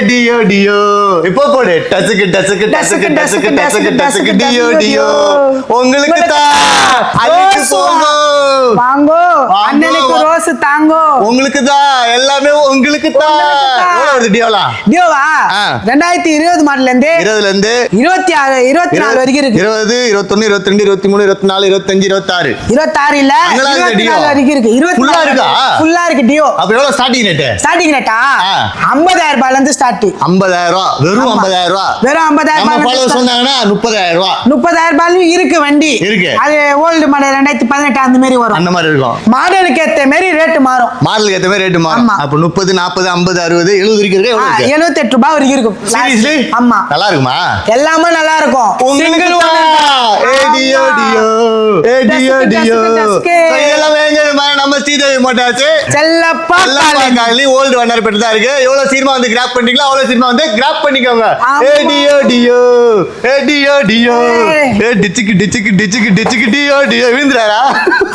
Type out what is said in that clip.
deo deo இப்போ போடு டசுக்கு டசுக்கு டசுக்கு டசுக்கு டசுக்கு டசுக்கு deo deo உங்களுக்கு தான் அதுக்கு போங்கோ வாங்கோ அண்ணனுக்கு ரோஸ் தாங்கோ உங்களுக்கு தான் எல்லாமே உங்களுக்கு தான் எவ்வளவு வருது டியோலா டியோவா 2020 மாடல்ல இருந்து 20ல இருந்து 26 24 வரைக்கும் இருக்கு 20 21 22 23 24 25 26 26 இல்ல 24 வரைக்கும் இருக்கு 24 ஃபுல்லா இருக்கா ஃபுல்லா இருக்கு டியோ அப்ப எவ்வளவு ஸ்டார்டிங் ரேட் ஸ்டார்டிங் ரேட்டா 50000 ரூபாயில இருந்து ஸ்டார்ட் 50000 ரூபாய் வெறும் 50000 ரூபாய் வெறும் 50000 நம்ம ஃபாலோவர்ஸ் வந்தாங்கன்னா 30000 ரூபாய் 30000 ரூபாயிலும் இருக்கு வண்டி இருக்கு அது ஓல்ட் மாடல் 2018 அந்த மாதிரி வரும் அந்த மாதிரி இருக்கும் மாடலுக்கு ஏத்த மாதிரி ரேட் மாறும் மாடலுக்கு ஏத்த மாதிரி ரேட் மாறும் அப்ப 30 40 50 60 70 இருக்கு எவ்வளவு இருக்கு 78 ரூபாய் வரைக்கும் இருக்கும் சீரியஸ்லி ஆமா நல்லா இருக்குமா எல்லாமே நல்லா இருக்கும் single Dio deo deo Dio இதெல்லாம் வேங்க நம்ம ஸ்ரீதேவி மோட்டார்ஸ் செல்லப்பா காலி ஓல்ட் வண்ணாரப்பேட்டை தான் இருக்கு எவ்வளவு சீக்கிரமா வந்து கிராப் பண்ணிட்டீங்களா அவ்வளவு சீக்கிரமா வந்து கிராப் பண்ணிக்கோங்க டியோ டியோ டியோ டியோ டிச்சுக்கு டிச்சுக்கு டிச்சுக்கு டிச்சுக்கு டியோ டியோ விழுந்துறாரா